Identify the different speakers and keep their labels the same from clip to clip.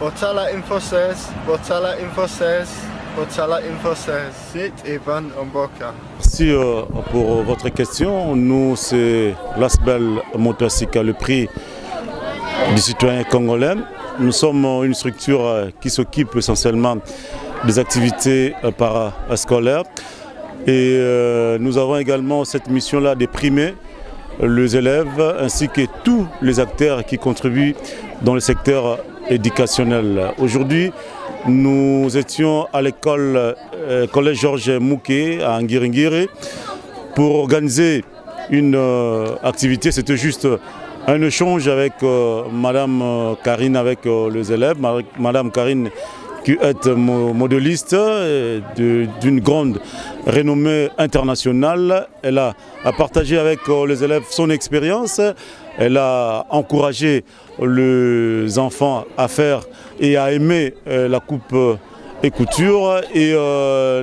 Speaker 1: Botala Info 16, Botala Info 16, Botala Info 16. C'est Evan Omboka.
Speaker 2: Merci pour votre question. Nous, c'est l'Asbel Motoasika, le prix du citoyen congolais. Nous sommes une structure qui s'occupe essentiellement des activités parascolaires. Et nous avons également cette mission-là de primer les élèves ainsi que tous les acteurs qui contribuent dans le secteur éducationnel. Aujourd'hui, nous étions à l'école Collège Georges Mouquet à Nguiringiri pour organiser une activité. C'était juste un échange avec Madame Karine, avec les élèves. Madame Karine qui est modéliste d'une grande renommée internationale. Elle a partagé avec les élèves son expérience. Elle a encouragé les enfants à faire et à aimer la coupe et couture. Et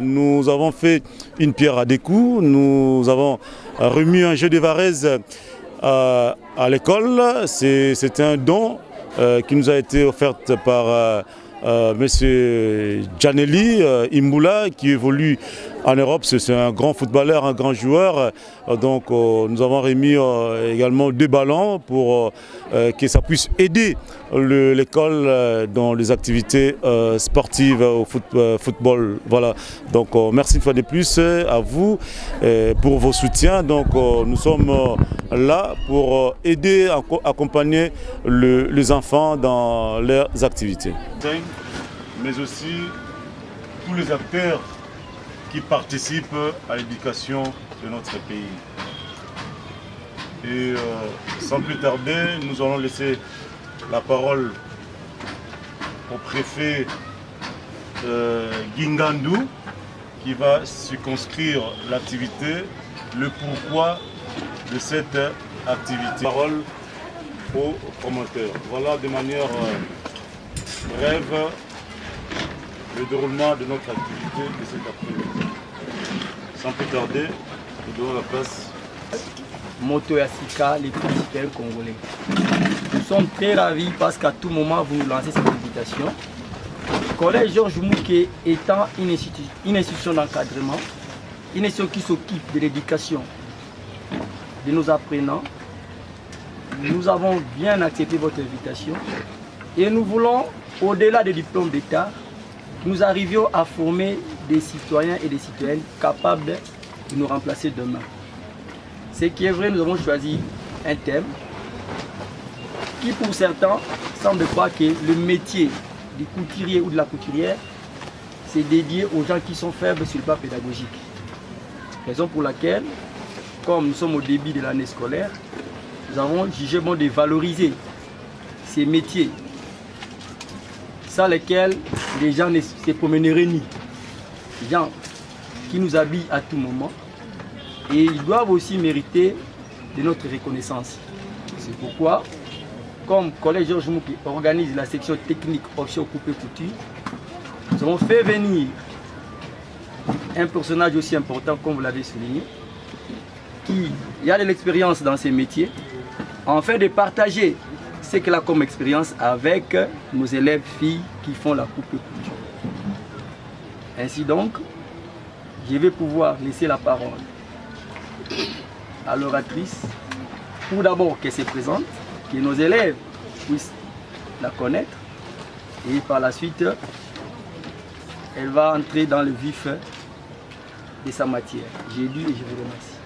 Speaker 2: nous avons fait une pierre à deux coups. Nous avons remis un jeu de varèse à l'école. C'est un don qui nous a été offert par Monsieur Janelli Imbula qui évolue en Europe. C'est un grand footballeur, un grand joueur. Donc nous avons remis également 2 ballons pour que ça puisse aider l'école dans les activités sportives au football. Voilà. Donc merci une fois de plus à vous pour vos soutiens. Donc nous sommes là pour aider, accompagner les enfants dans leurs activités. Mais aussi tous les acteurs qui participent à l'éducation de notre pays. Et sans plus tarder, nous allons laisser la parole au préfet Guingandou qui va circonscrire l'activité, le pourquoi de cette activité. Parole au promoteur. Voilà de manière brève le déroulement de notre activité de cet après-midi. Sans plus tarder, nous donnons la place.
Speaker 3: Motoasika, les prix citoyens congolais. Nous sommes très ravis parce qu'à tout moment vous nous lancez cette invitation. Collège Georges Mouquet étant une institution d'encadrement, une institution qui s'occupe de l'éducation de nos apprenants, nous avons bien accepté votre invitation et nous voulons, au-delà des diplômes d'État, nous arrivions à former des citoyens et des citoyennes capables de nous remplacer demain. Ce qui est vrai, nous avons choisi un thème qui pour certains semble croire que le métier du couturier ou de la couturière, c'est dédié aux gens qui sont faibles sur le plan pédagogique. Raison pour laquelle, comme nous sommes au début de l'année scolaire, nous avons jugé bon de valoriser ces métiers sans lesquels les gens ne se promèneraient ni. Les gens qui nous habillent à tout moment. Et ils doivent aussi mériter de notre reconnaissance. C'est pourquoi, comme Collège Georges Mouquet organise la section technique option coupé couture, nous avons fait venir un personnage aussi important, comme vous l'avez souligné, qui a de l'expérience dans ces métiers, afin de partager ce qu'elle a comme expérience avec nos élèves filles qui font la coupe et couture. Ainsi donc, je vais pouvoir laisser la parole à l'oratrice pour d'abord qu'elle se présente, que nos élèves puissent la connaître et par la suite, elle va entrer dans le vif de sa matière. J'ai lu et je vous remercie.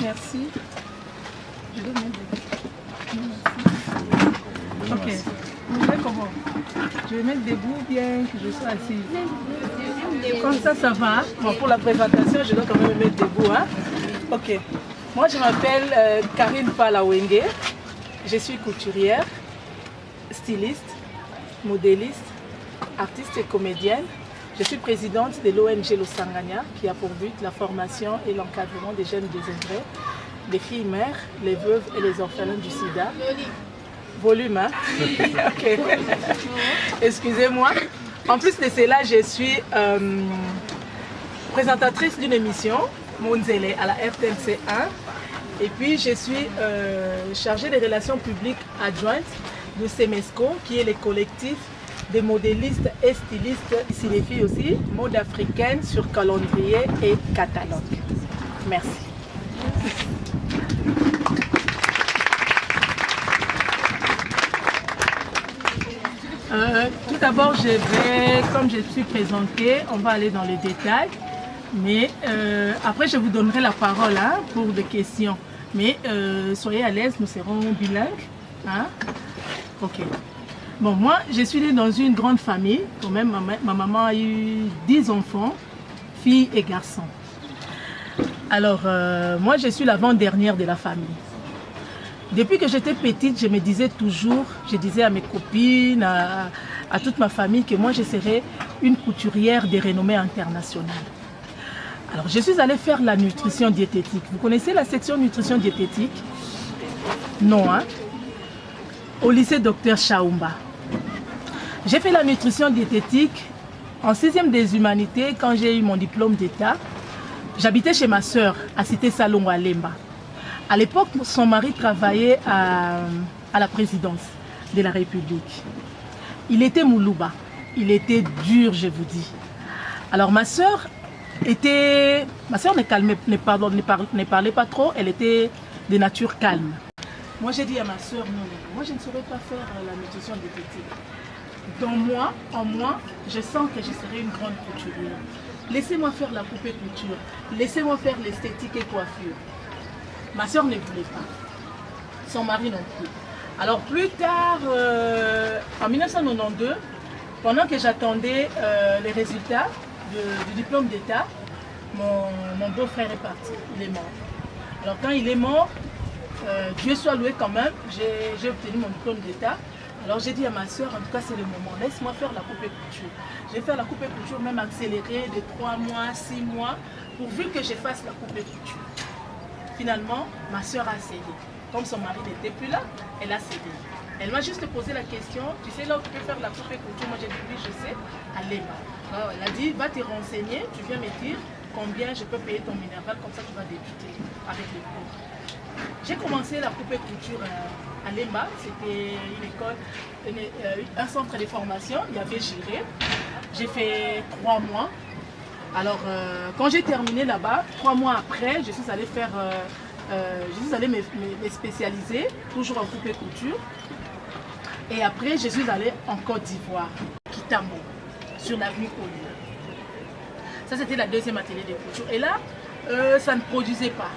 Speaker 4: Merci. Je vais mettre ok. Vous voulez comment? Je vais mettre debout bien que je sois assise. Comme ça va. Bon, pour la présentation, je dois quand même me mettre debout. Hein? Ok. Moi, je m'appelle Karine Palawenge. Je suis couturière, styliste, modéliste, artiste et comédienne. Je suis présidente de l'ONG Losanganya qui a pour but la formation et l'encadrement des jeunes désœuvrés, des filles mères, les veuves et les orphelins du sida. Volume, hein? Ok. Excusez-moi. En plus de cela, je suis présentatrice d'une émission, Monzele, à la RTNC 1. Et puis, je suis chargée des relations publiques adjointes de CEMESCO, qui est le collectif des modélistes et stylistes signifie aussi mode africaine sur calendrier et catalogue. Merci. Tout d'abord, comme je suis présentée, on va aller dans les détails. Mais après, je vous donnerai la parole hein, pour des questions. Mais soyez à l'aise, nous serons bilingues. Hein? Ok. Bon, moi, je suis née dans une grande famille. Quand même, ma maman a eu 10 enfants, filles et garçons. Alors, moi, je suis l'avant-dernière de la famille. Depuis que j'étais petite, je me disais toujours, je disais à mes copines, à toute ma famille, que moi, je serais une couturière de renommée internationale. Alors, je suis allée faire la nutrition diététique. Vous connaissez la section nutrition diététique? Non, hein? Au lycée Dr Chaoumba. J'ai fait la nutrition diététique en 6e des humanités quand j'ai eu mon diplôme d'État. J'habitais chez ma sœur à Cité Salongo à Lemba. À l'époque, son mari travaillait à la présidence de la République. Il était Moulouba. Il était dur, je vous dis. Alors ma sœur ne parlait pas trop, elle était de nature calme. Moi j'ai dit à ma sœur, non, moi je ne saurais pas faire la nutrition diététique. En moi, je sens que je serai une grande couturière. Laissez-moi faire la coupée couture, laissez-moi faire l'esthétique et coiffure. Ma sœur ne voulait pas, son mari non plus. Alors plus tard, en 1992, pendant que j'attendais les résultats du diplôme d'État, mon beau-frère est parti, il est mort. Alors quand il est mort, Dieu soit loué quand même, j'ai obtenu mon diplôme d'État. Alors j'ai dit à ma soeur, en tout cas c'est le moment, laisse-moi faire la coupée couture. Je vais faire la coupée couture même accélérée de 3 mois, 6 mois, pourvu que je fasse la coupée couture. Finalement, ma soeur a cédé. Comme son mari n'était plus là, elle a cédé. Elle m'a juste posé la question, tu sais là où tu peux faire la coupée couture? Moi j'ai dit oui, je sais, à Lemba. Alors, elle a dit, va te renseigner, tu viens me dire combien je peux payer ton minéral, comme ça tu vas débuter avec les cours. J'ai commencé la coupée couture à Lemba, c'était une école, un centre de formation, il y avait Giré. J'ai fait 3 mois. Alors quand j'ai terminé là-bas, 3 mois après, je suis allée faire, me spécialiser, toujours en coupée couture. Et après, je suis allée en Côte d'Ivoire, Kitamo, sur l'avenue Collier. Ça, c'était la 2e atelier de couture. Et là, ça ne produisait pas.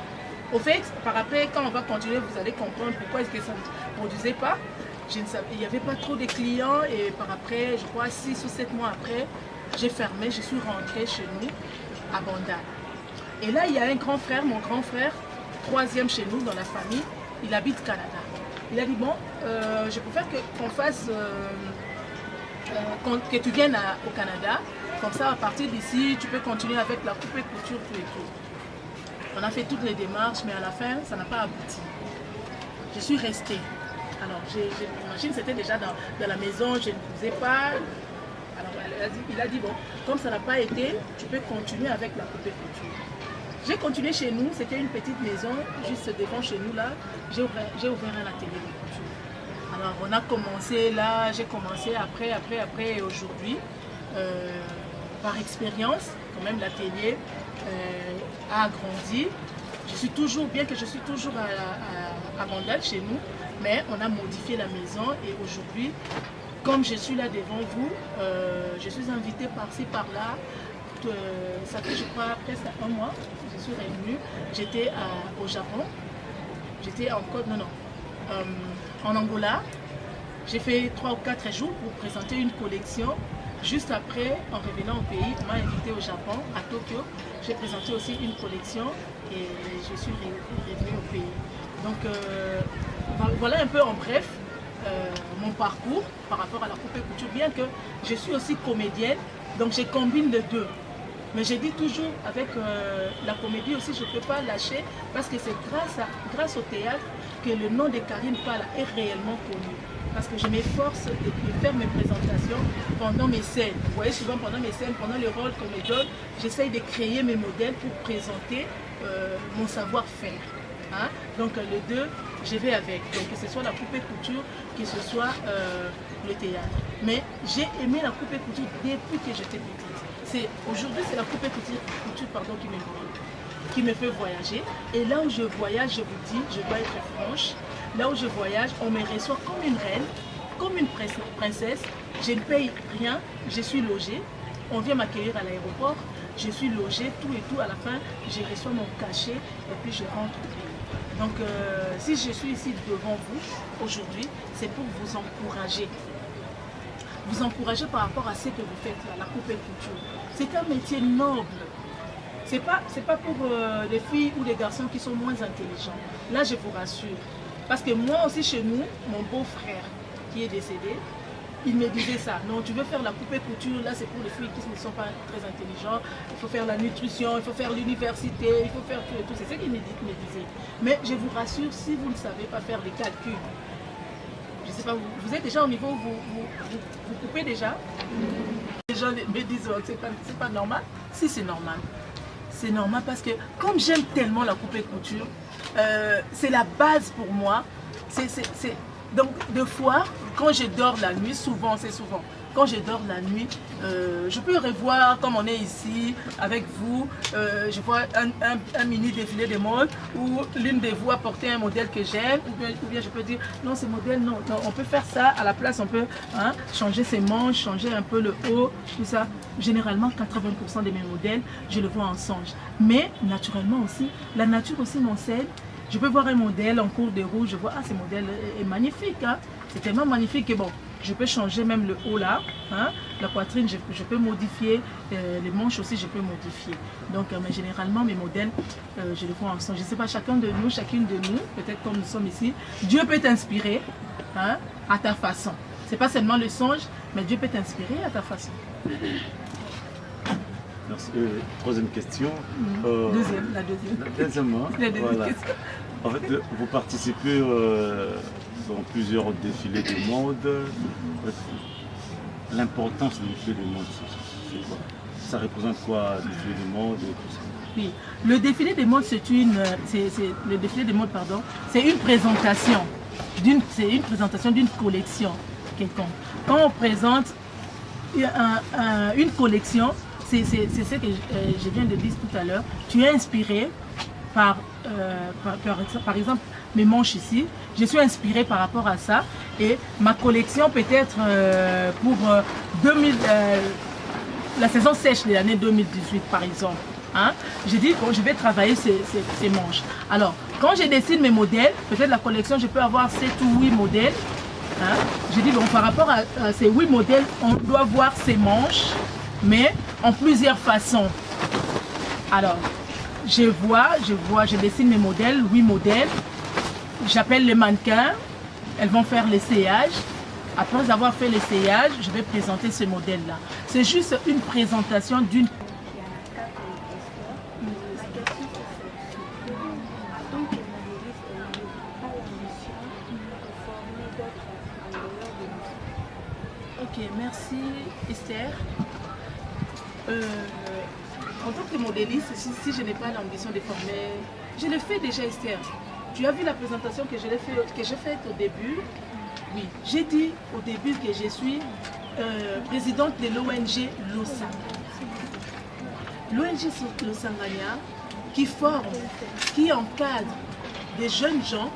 Speaker 4: Au fait, par après, quand on va continuer, vous allez comprendre pourquoi est-ce que ça ne produisait pas. Je ne savais, il n'y avait pas trop de clients et par après, je crois 6 ou 7 mois après, j'ai fermé, je suis rentrée chez nous à Banda. Et là, il y a un grand frère, mon grand frère, 3e chez nous dans la famille, il habite Canada. Il a dit, bon, je préfère qu'on fasse, que tu viennes au Canada, comme ça à partir d'ici, tu peux continuer avec la coupée couture, tout et tout. On a fait toutes les démarches, mais à la fin, ça n'a pas abouti. Je suis restée. Alors, j'imagine c'était déjà dans la maison, je ne faisais pas. Alors, il a dit, bon, comme ça n'a pas été, tu peux continuer avec la coupée couture. J'ai continué chez nous, c'était une petite maison, juste devant chez nous là, j'ai ouvert un atelier de couture. Alors, on a commencé là, j'ai commencé après, et aujourd'hui, par expérience, quand même l'atelier a agrandi. Bien que je suis toujours à Bandal chez nous, mais on a modifié la maison et aujourd'hui, comme je suis là devant vous, je suis invitée par-ci, par-là. Ça fait, je crois, presque 1 mois, je suis revenue. J'étais au Japon, j'étais en Angola. J'ai fait 3 ou 4 jours pour présenter une collection. Juste après, en revenant au pays, on m'a invité au Japon, à Tokyo. J'ai présenté aussi une collection et je suis revenue au pays. Donc voilà un peu en bref mon parcours par rapport à la coupée couture, bien que je suis aussi comédienne, donc je combine les deux. Mais je dis toujours, avec la comédie aussi, je ne peux pas lâcher, parce que c'est grâce au théâtre que le nom de Karine Pala est réellement connu. Parce que je m'efforce de faire mes présentations pendant mes scènes. Vous voyez, souvent pendant mes scènes, pendant les rôles qu'on me donne, j'essaye de créer mes modèles pour présenter mon savoir-faire. Hein? Donc les deux, je vais avec. Donc, que ce soit la coupe et couture, que ce soit le théâtre. Mais j'ai aimé la coupe et couture depuis que j'étais petite. Aujourd'hui, c'est la coupe et couture qui me fait voyager. Et là où je voyage, je vous dis, je dois être franche, là où je voyage, on me reçoit comme une reine, comme une princesse. Je ne paye rien, je suis logée. On vient m'accueillir à l'aéroport, je suis logée, tout et tout. À la fin, je reçois mon cachet et puis je rentre au pays. Donc, si je suis ici devant vous aujourd'hui, c'est pour vous encourager. Vous encourager par rapport à ce que vous faites là, la coupe et couture. C'est un métier noble. C'est pas pour les filles ou les garçons qui sont moins intelligents. Là, je vous rassure. Parce que moi aussi, chez nous, mon beau-frère qui est décédé, il me disait ça. Non, tu veux faire la coupe et couture, là, c'est pour les filles qui ne sont pas très intelligentes. Il faut faire la nutrition, il faut faire l'université, il faut faire tout et tout. C'est ce qu'il me disait. Mais je vous rassure, si vous ne savez pas faire les calculs, je ne sais pas, vous êtes déjà au niveau où vous coupez déjà. Les gens me disent, oh, c'est pas normal. Si, c'est normal. C'est normal parce que comme j'aime tellement la coupe et couture, c'est la base pour moi. Donc, deux fois, quand je dors la nuit, c'est souvent, quand je dors la nuit, je peux revoir comme on est ici avec vous, je vois un mini défilé de mode où l'une de vous a porté un modèle que j'aime, ou bien je peux dire non, ce modèle, non, on peut faire ça à la place, on peut changer ses manches, changer un peu le haut, tout ça. Généralement, 80% de mes modèles, je le vois en songe. Mais naturellement aussi, la nature aussi m'enseigne. Je peux voir un modèle en cours de route, je vois, ce modèle est magnifique, hein? C'est tellement magnifique que bon, je peux changer même le haut là, hein? La poitrine, je peux modifier, les manches aussi, je peux modifier. Donc, mais généralement, mes modèles, je les vois ensemble. Je ne sais pas, chacune de nous, peut-être comme nous sommes ici, Dieu peut t'inspirer, hein, à ta façon. Ce n'est pas seulement le songe, mais Dieu peut t'inspirer à ta façon.
Speaker 2: Merci. Troisième question.
Speaker 4: La deuxième.
Speaker 2: La deuxième question. En fait, vous participez dans plusieurs défilés de mode. L'importance du défilé de mode, c'est quoi? Ça représente quoi, le défilé de mode et tout ça?
Speaker 4: Oui, le défilé de mode, c'est une présentation d'une collection quelconque. Quand on présente une collection, c'est ce que je viens de dire tout à l'heure. Tu es inspiré par exemple, mes manches ici. Je suis inspirée par rapport à ça. Et ma collection peut-être pour la saison sèche de l'année 2018, par exemple. Hein? J'ai dit, bon, je vais travailler ces manches. Alors, quand je dessine mes modèles, peut-être la collection, je peux avoir 7 ou 8 modèles. Hein? J'ai dit, bon, par rapport à ces 8 modèles, on doit voir ces manches, mais en plusieurs façons. Alors, je dessine mes modèles, 8 modèles. J'appelle les mannequins, elles vont faire l'essayage. Après avoir fait l'essayage, je vais présenter ce modèle-là. C'est juste une présentation d'une... Ok, merci Esther. En tant que modéliste, si je n'ai pas l'ambition de former, je le fais déjà Esther. Tu as vu la présentation que j'ai faite au début? Oui, j'ai dit au début que je suis présidente de l'ONG Losanganya. L'ONG Losanganya qui forme, qui encadre des jeunes gens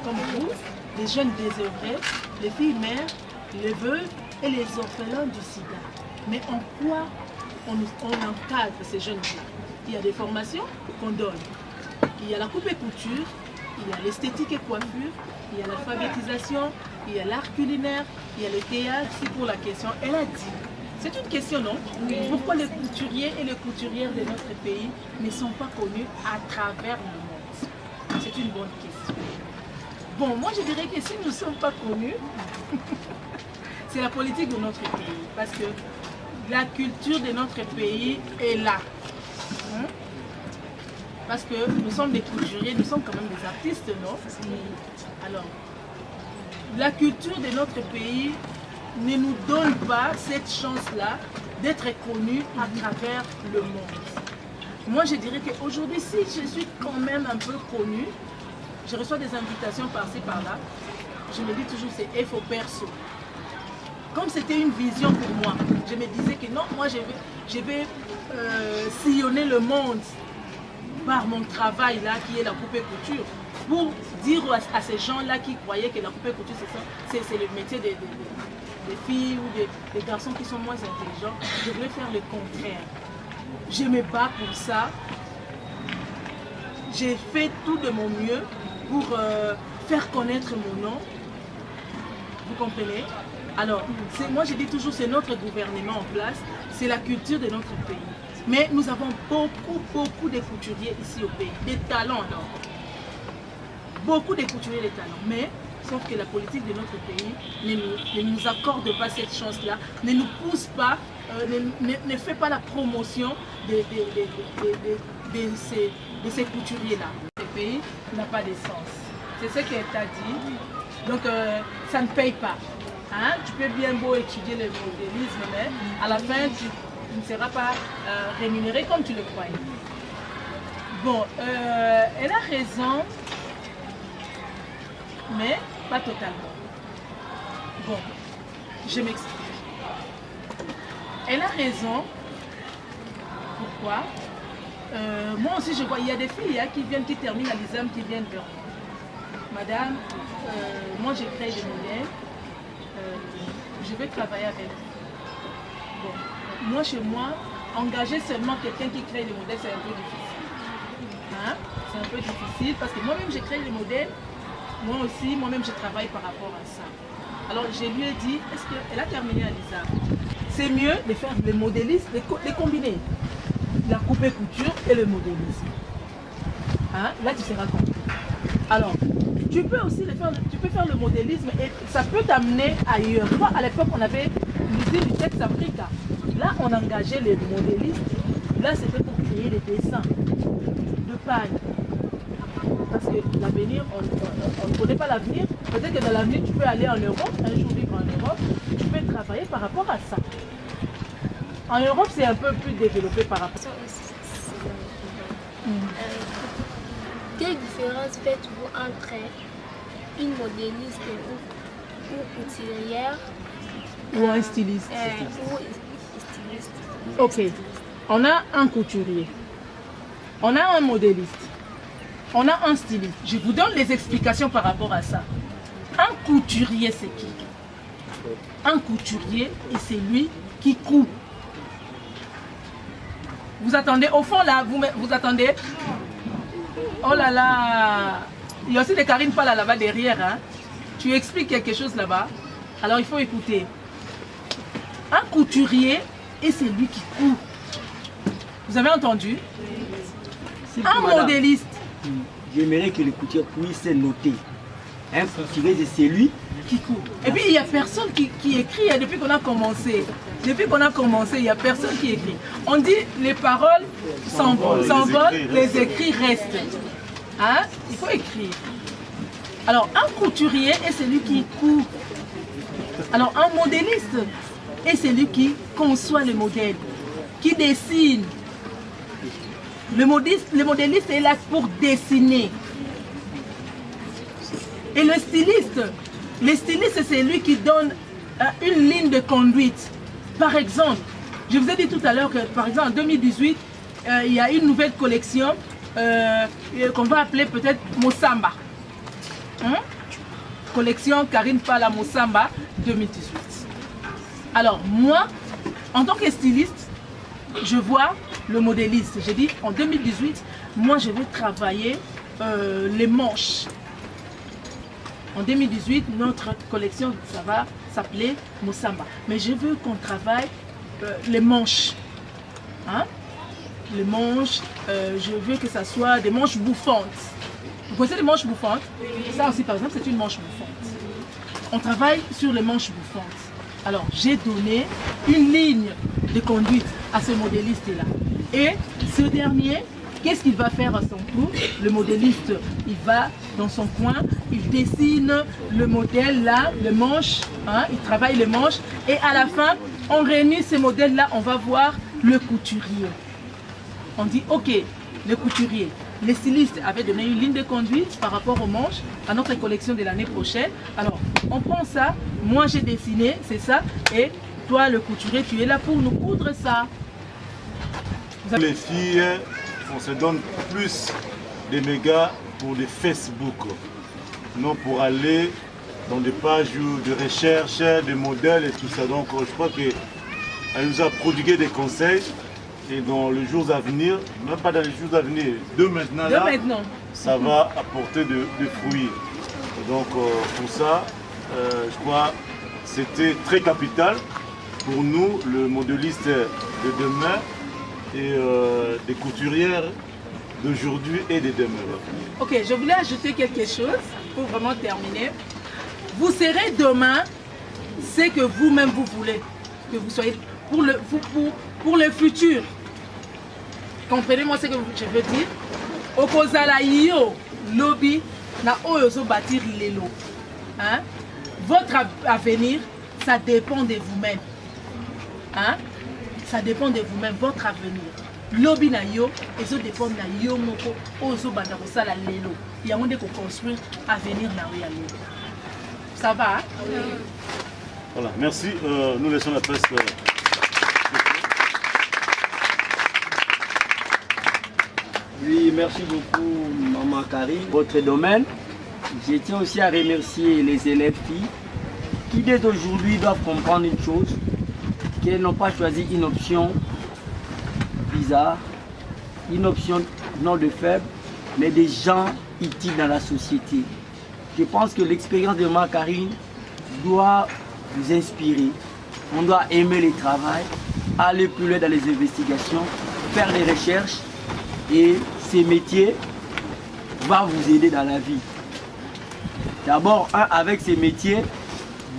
Speaker 4: comme vous, des jeunes désœuvrés, les filles mères, les veuves et les orphelins du sida. Mais en quoi on encadre ces jeunes-là? Il y a des formations qu'on donne. Il y a la coupe et couture, il y a l'esthétique et coiffure, il y a l'alphabétisation, il y a l'art culinaire, il y a le théâtre. C'est pour la question. Elle a dit, c'est une question, non? Pourquoi les couturiers et les couturières de notre pays ne sont pas connus à travers le monde? C'est une bonne question. Bon, moi je dirais que si nous ne sommes pas connus, c'est la politique de notre pays. Parce que la culture de notre pays est là. Hein? Parce que nous sommes des couturiers, nous sommes quand même des artistes, non? Alors, la culture de notre pays ne nous donne pas cette chance-là d'être connus à travers le monde. Moi, je dirais qu'aujourd'hui, si je suis quand même un peu connue, je reçois des invitations par-ci, par-là. Je me dis toujours, c'est F au perso. Comme c'était une vision pour moi, je me disais que non, moi je vais sillonner le monde par mon travail là, qui est la coupe et couture, pour dire à ces gens-là qui croyaient que la coupe et couture, c'est le métier des filles ou des garçons qui sont moins intelligents. Je voulais faire le contraire. Je me bats pour ça. J'ai fait tout de mon mieux pour faire connaître mon nom. Vous comprenez? Alors, moi je dis toujours, c'est notre gouvernement en place, c'est la culture de notre pays. Mais nous avons beaucoup de couturiers ici au pays, des talents alors. Beaucoup de couturiers, des talents. Mais, sauf que la politique de notre pays ne nous accorde pas cette chance-là, ne nous pousse pas, ne fait pas la promotion de ces couturiers-là. Le pays n'a pas d'essence. C'est ce qu'elle t'a dit. Donc, ça ne paye pas. Hein? Tu peux bien beau étudier le modélisme, mais à la fin, tu ne seras pas rémunéré comme tu le croyais. Bon, elle a raison, mais pas totalement. Bon, je m'explique. Elle a raison. Pourquoi? Moi aussi, je vois, il y a des filles qui terminent à l'ISAM, qui viennent vers moi. Madame, moi j'ai créé des modèles. Je vais travailler avec vous. Bon, moi chez moi, engager seulement quelqu'un qui crée les modèles, c'est un peu difficile. Hein? C'est un peu difficile parce que moi-même j'ai créé les modèles, moi-même je travaille par rapport à ça. Alors je lui ai dit, est-ce qu'elle a terminé à l'ISAM? C'est mieux de faire les modélistes, les combiner. La coupe et couture et le modélisme. Hein? Là tu seras compris. Alors, tu peux aussi faire le modélisme et ça peut t'amener ailleurs. Moi, à l'époque, on avait l'usine du Tex Africa. Là, on engageait les modélistes. Là, c'était pour créer des dessins de paille. Parce que l'avenir, on ne connaît pas l'avenir. Peut-être que dans l'avenir, tu peux aller en Europe, un jour vivre en Europe. Tu peux travailler par rapport à ça. En Europe, c'est un peu plus développé par rapport à ça.
Speaker 5: Quelle différence faites-vous entre une modéliste ou couturière
Speaker 4: ou un styliste?
Speaker 5: Ou styliste.
Speaker 4: Ok, on a un couturier, on a un modéliste, on a un styliste. Je vous donne les explications par rapport à ça. Un couturier, c'est qui? Un couturier, et c'est lui qui coupe. Vous attendez, au fond là, vous attendez. Oh là là, il y a aussi des Karine Pala là-bas derrière. Hein? Tu expliques quelque chose là-bas. Alors il faut écouter. Un couturier, et c'est lui qui coud. Vous avez entendu? Un modéliste.
Speaker 3: J'aimerais que le couturier puisse noter. Un couturier, c'est celui
Speaker 4: qui coud. Et puis il n'y a personne qui écrit hein, depuis qu'on a commencé. Depuis qu'on a commencé, il n'y a personne qui écrit. On dit les paroles s'envolent, les écrits restent. Hein? Il faut écrire. Alors, un couturier est celui qui coud. Alors, un modéliste est celui qui conçoit le modèle, qui dessine. Le modéliste est là pour dessiner. Et le styliste c'est celui qui donne une ligne de conduite. Par exemple, je vous ai dit tout à l'heure que, par exemple, en 2018, il y a une nouvelle collection qu'on va appeler peut-être Mosamba. Hein? Collection Karine Pala Mosamba 2018. Alors, moi, en tant que styliste, je vois le modéliste. J'ai dit, en 2018, moi, je vais travailler les manches. En 2018, notre collection, ça va s'appeler Mosamba. Mais je veux qu'on travaille les manches. Hein? Les manches, je veux que ça soit des manches bouffantes. Vous connaissez les manches bouffantes? Ça aussi, par exemple, c'est une manche bouffante. On travaille sur les manches bouffantes. Alors, j'ai donné une ligne de conduite à ce modéliste-là. Et ce dernier, qu'est-ce qu'il va faire à son tour? Le modéliste, il va dans son coin, il dessine le modèle là, le manche, hein, il travaille les manches. Et à la fin, on réunit ces modèles-là, on va voir le couturier. On dit, ok, le couturier, les stylistes avaient donné une ligne de conduite par rapport aux manches à notre collection de l'année prochaine. Alors, on prend ça, moi j'ai dessiné, c'est ça, et toi le couturier, tu es là pour nous coudre ça.
Speaker 2: Les filles, on se donne plus de mégas pour les Facebook, non pour aller dans des pages de recherche, des modèles et tout ça. Donc je crois qu'elle nous a prodigué des conseils et dans les jours à venir, même pas dans les jours à venir, de maintenant, ça va apporter des fruits. Et donc pour ça, je crois que c'était très capital pour nous, le modéliste de demain et des couturières d'aujourd'hui et de demain.
Speaker 4: Ok, je voulais ajouter quelque chose pour vraiment terminer. Vous serez demain ce que vous-même vous voulez, que vous soyez pour le futur. Comprenez-moi ce que je veux dire. Okozala yo lobby na oyozo bâtir lelo. Hein? Votre avenir, ça dépend de vous-même. Hein? Ça dépend de vous-même, votre avenir. Lobby na yo, et ça dépend na yo moko ozo banda kosala lelo. Il y a monde ko construire avenir na yo. Ça va? Hein? Oui.
Speaker 2: Voilà, merci. Nous laissons la presse.
Speaker 3: Oui, merci beaucoup, Maman Karine, votre domaine. Je tiens aussi à remercier les élèves filles qui, dès aujourd'hui, doivent comprendre une chose, qu'elles n'ont pas choisi une option bizarre, une option non de faible, mais des gens utiles dans la société. Je pense que l'expérience de Maman Karine doit vous inspirer. On doit aimer le travail, aller plus loin dans les investigations, faire des recherches. Et ces métiers vont vous aider dans la vie. D'abord, avec ces métiers,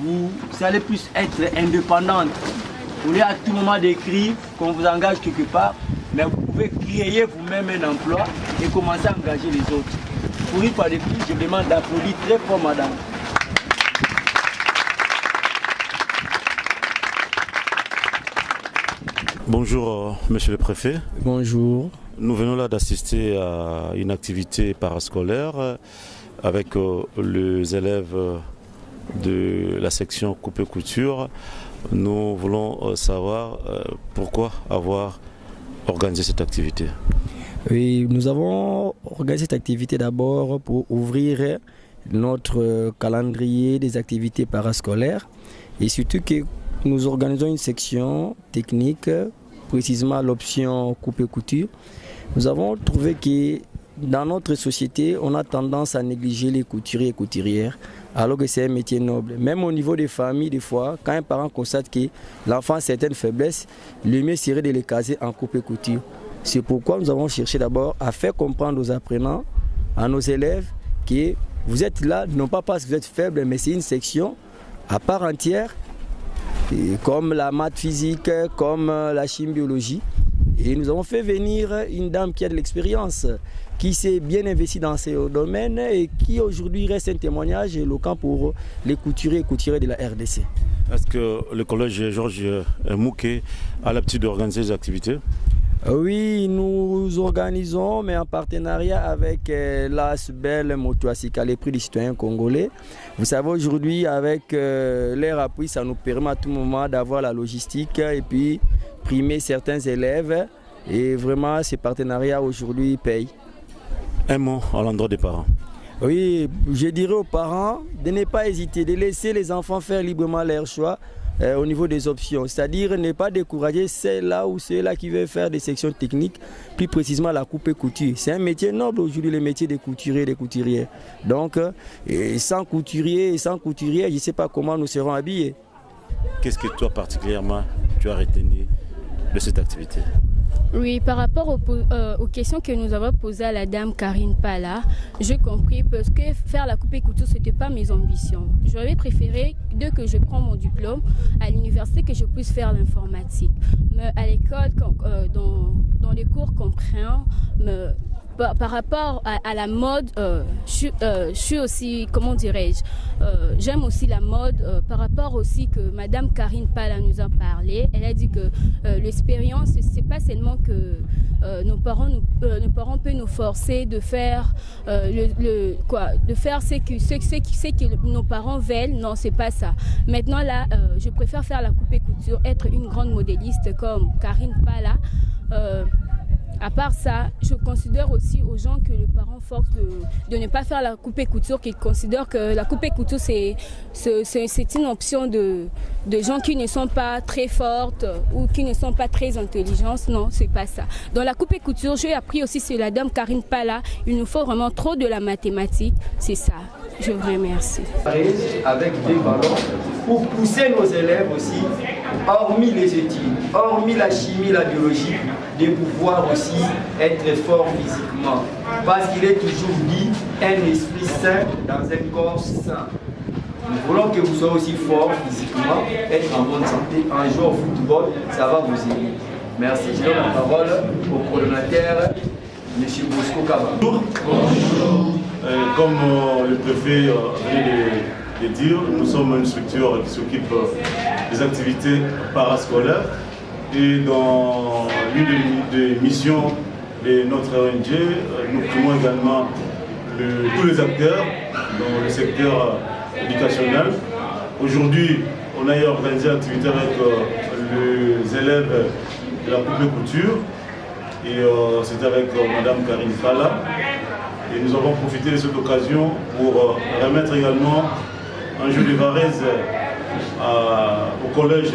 Speaker 3: vous allez plus être indépendante. Vous voulez à tout moment d'écrire, qu'on vous engage quelque part, mais vous pouvez créer vous-même un emploi et commencer à engager les autres. Pour une fois de plus, je demande d'applaudir très fort, madame.
Speaker 2: Bonjour, monsieur le préfet.
Speaker 3: Bonjour.
Speaker 2: Nous venons là d'assister à une activité parascolaire avec les élèves de la section Coupe Couture. Nous voulons savoir pourquoi avoir organisé cette activité.
Speaker 6: Oui, nous avons organisé cette activité d'abord pour ouvrir notre calendrier des activités parascolaires et surtout que nous organisons une section technique, précisément l'option Coupe Couture. Nous avons trouvé que dans notre société, on a tendance à négliger les couturiers et couturières, alors que c'est un métier noble. Même au niveau des familles, des fois, quand un parent constate que l'enfant a certaines faiblesses, le mieux serait de les caser en coupe et couture. C'est pourquoi nous avons cherché d'abord à faire comprendre aux apprenants, à nos élèves, que vous êtes là, non pas parce que vous êtes faible, mais c'est une section à part entière, comme la maths physique, comme la chimie biologie. Et nous avons fait venir une dame qui a de l'expérience, qui s'est bien investie dans ce domaine et qui aujourd'hui reste un témoignage éloquent pour les couturiers et couturières de la RDC.
Speaker 2: Est-ce que le collège Georges Mouquet a l'habitude d'organiser des activités?
Speaker 6: Oui, nous organisons, mais en partenariat avec l'ASBEL Motoasika, les prix des citoyens congolais. Vous savez, aujourd'hui, avec leur appui, ça nous permet à tout moment d'avoir la logistique et puis primer certains élèves. Et vraiment, ces partenariats aujourd'hui payent.
Speaker 2: Un mot à l'endroit des parents.
Speaker 6: Oui, je dirais aux parents de ne pas hésiter, de laisser les enfants faire librement leur choix. Au niveau des options, c'est-à-dire ne pas décourager ceux-là ou ceux-là qui veulent faire des sections techniques, plus précisément la coupe et couture. C'est un métier noble aujourd'hui, le métier des couturiers et des couturières. Donc, sans couturier et sans couturière, je ne sais pas comment nous serons habillés.
Speaker 2: Qu'est-ce que toi particulièrement tu as retenu de cette activité?
Speaker 5: Oui, par rapport aux questions que nous avons posées à la dame Karine Pala, j'ai compris parce que faire la coupe et couture, ce n'était pas mes ambitions. J'aurais préféré, dès que je prends mon diplôme à l'université, que je puisse faire l'informatique. Mais à l'école, dans les cours qu'on prend, par rapport à la mode, je suis aussi, comment dirais-je, j'aime aussi la mode par rapport aussi que Madame Karine Pala nous a parlé. Elle a dit que l'expérience, c'est pas seulement que nos parents peuvent nous forcer de faire de faire ce que nos parents veulent. Non, c'est pas ça. Maintenant là, je préfère faire la coupe et couture, être une grande modéliste comme Karine Pala. À part ça, je considère aussi aux gens que les parents forcent de ne pas faire la coupe et couture, qu'ils considèrent que la coupe et couture c'est une option de gens qui ne sont pas très fortes ou qui ne sont pas très intelligents. Non, c'est pas ça. Dans la coupe et couture, j'ai appris aussi sur la dame Karine Pala, il nous faut vraiment trop de la mathématique, c'est ça. Je vous remercie.
Speaker 3: Avec des ballons pour pousser nos élèves aussi, hormis les études, hormis la chimie, la biologie, de pouvoir aussi être fort physiquement. Parce qu'il est toujours dit, un esprit sain dans un corps sain. Nous voulons que vous soyez aussi fort physiquement, être en bonne santé, en jouant au football, ça va vous aider. Merci, je donne la parole au coordonnateur, M. Bosco Kaba.
Speaker 2: Bonjour. Comme le préfet vient de dire, nous sommes une structure qui s'occupe des activités parascolaires et dans l'une des missions de notre ONG, nous primons également tous les acteurs dans le secteur éducationnel. Aujourd'hui, on a organisé l'activité avec les élèves de la coupe et couture et c'était avec Madame Karine Pala. Et nous avons profité de cette occasion pour remettre également un jeu de Varèse au collège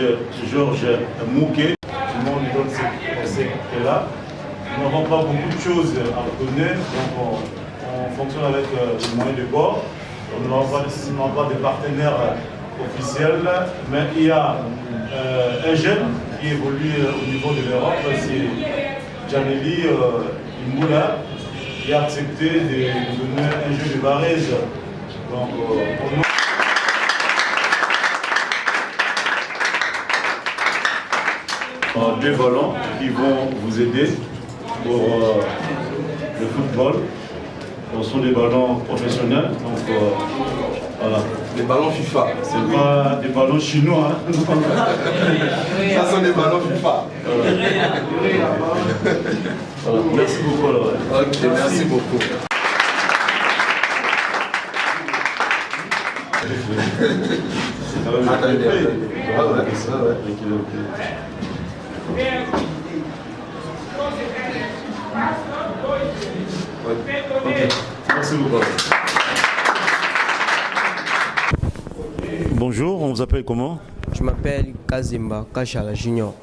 Speaker 2: Georges Mouquet. Tout le monde nous donne ce là. Nous n'avons pas beaucoup de choses à donner, donc on fonctionne avec les moyens de bord. Nous n'avons pas de partenaires officiels, mais il y a un jeune qui évolue au niveau de l'Europe, c'est Janely Imboula, qui a accepté de donner un jeu de Varèse. Donc, pour nous, deux ballons qui vont vous aider pour le football. Ce sont des ballons professionnels. Donc, voilà.
Speaker 7: Des ballons FIFA.
Speaker 2: C'est pas des ballons chinois. Hein.
Speaker 7: Ça sont des ballons FIFA.
Speaker 2: Voilà. Merci beaucoup. Alors.
Speaker 7: Ok, merci beaucoup.
Speaker 2: Merci beaucoup. Bonjour, on vous appelle comment?
Speaker 8: Je m'appelle Kazimba Kachala Junior.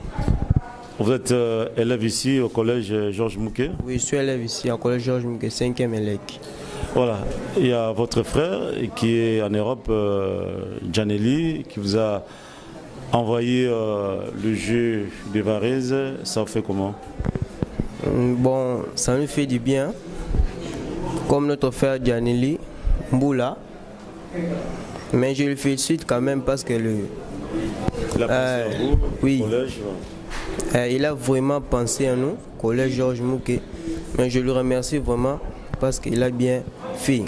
Speaker 2: Vous êtes élève ici au collège Georges Mouquet?
Speaker 8: Oui, je suis élève ici au collège Georges Mouquet, 5e élève.
Speaker 2: Voilà, il y a votre frère qui est en Europe, Janely, qui vous a envoyé le jeu de Varèse. Ça vous fait comment?
Speaker 8: Bon, ça nous fait du bien. Comme notre frère Janely Mboula. Mais je le félicite quand même parce que oui,
Speaker 2: collège,
Speaker 8: il a vraiment pensé à nous, collège Georges Mouquet. Mais je le remercie vraiment parce qu'il a bien fait.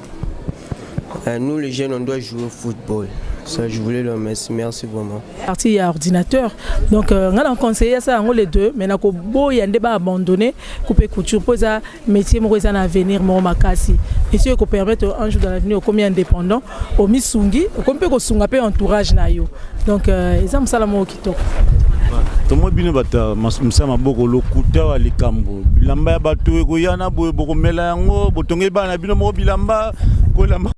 Speaker 8: Nous les jeunes, on doit jouer au football. Ça, je voulais le remercier. Merci vraiment.
Speaker 4: Parti, il y a ordinateur. Donc, on a conseillé ça les deux. Mais il y a un débat abandonné. Couper couture, pour ça, métier, moi, ça à venir, moi, makasi. Et si on permet un jour dans l'avenir, comme indépendant, au misungi, comme peut qu'on sunga peu entourage na yo. Donc, ils ont ça la mot qui toque.
Speaker 2: Tomo bino bata msama boko lokuta wa likambo bilamba ya bato ekoyana boye boko mela yango botonge bana bino mo bilamba ko lamba.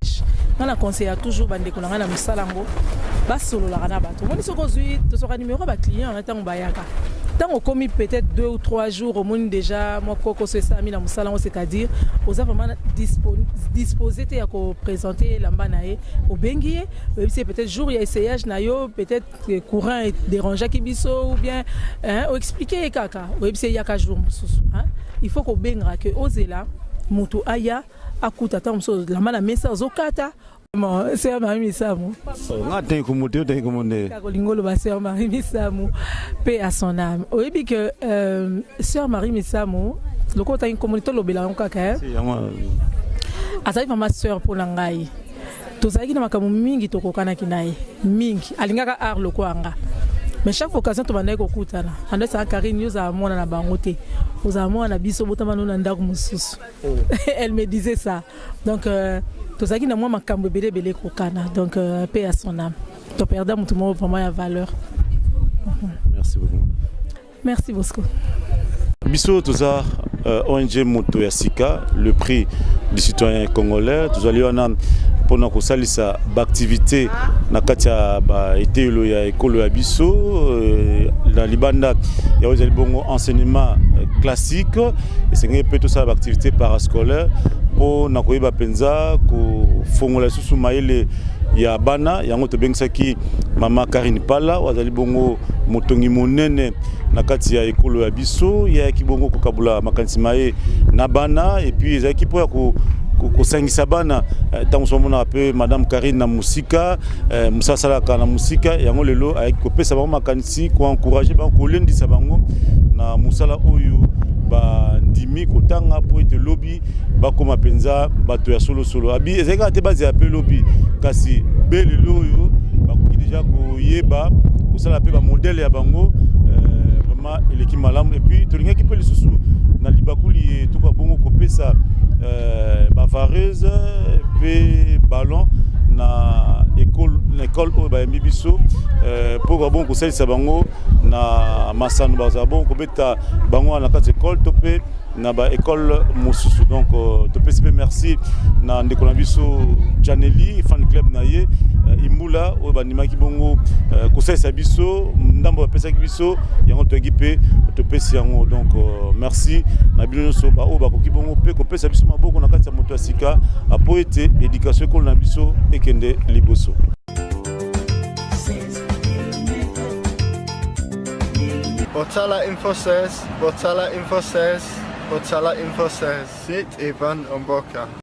Speaker 4: On a conseillé toujours bande ko na musalango basolo la na bato. Moni soko zui to soko numéro ba client en tant bayaka. Tant on commis peut-être 2 ou 3 jours au monde déjà moi koko c'est ça mi na musalango, c'est-à-dire aux a vraiment disposé te ya ko présenter lamba nae au bengié c'est peut-être jour il y a essayage na yo peut-être courant dérangeant ki biso ou bien ou expliquer kaka oui c'est yaka jour mususu hein. Il faut qu'on bengra que ozela mutu aya akuta ta muso lamba na mesa zokata. Sœur Marie Misamou. Sœur Marie Misamou, paix à son âme. Oui, puis que Sœur Marie Misamou, loko ta une communauté lobela kaka azali vraiment sœur pour ngai tozalaki na makambo mingi tokokanaki naye mingi alingaka art loko anga mais chaque occasion tobandaki kokutana ande sa Karine yoza mona na bango te oza mona na biso botama no na ndako mosusu elle me disait ça donc tozalaki na mwa makambo ebele kokana donc paix à son âme to perda mutu mo vraiment ya valeur.
Speaker 2: Merci beaucoup.
Speaker 4: Merci Bosco.
Speaker 2: Biso toza ONG Moto ya Sika, le prix du citoyen congolais. Tozali wana pona kosalisa activité na kati ya ba etelo ya ekolo ya biso la libanda ya ozali bongo enseignement classique esengeli pe tosala activité parascolaire po na koyeba penza ko fongola susu mayele ya bana yango tobengisaki mama Karine Pala wazali bongo motongi monene na kati ya ekolo ya biso ya kibongo kokabula makanisi maye na bana et puis ezaki po ya kosangisa bana tango somona pe madame Karine na musika musasalaka na musika yango lelo ayaki kopesa bango makanisi ko encourager bango kolendisa bango na musala oyo ba ndimi kotanga po ete lobi bakoma penza bato ya solo solo abi ezaka te bazi ya pe lobi kasi belelo oyo bakoki déjà koyeba kosala pe ba modèle ya bango vraiment eleki malamu et puis tolingaki pe lisusu na libakuli tuka bongo kopesa bavareuse pe ballon na école oyo bayembi biso pour bon kosalisa bango na masano baza bon kobeta bango na kati école to pe na ba école mosusu donc to pe sipe merci na ndeko na biso Janeli fan club na ye imbula oyo bandimaki bongo kosalisa biso ndambo bapesaki biso yango toyaki pe topesi yango donc merci na bino nyonso baoyo bakoki bongo pe kopesa biso maboko na kati ya moto ya sika apo ete éducation ekolo na biso ekende liboso.
Speaker 1: Botala Info 16, Botala Info 16, Botala Info 16. Sit Ivan Omboka.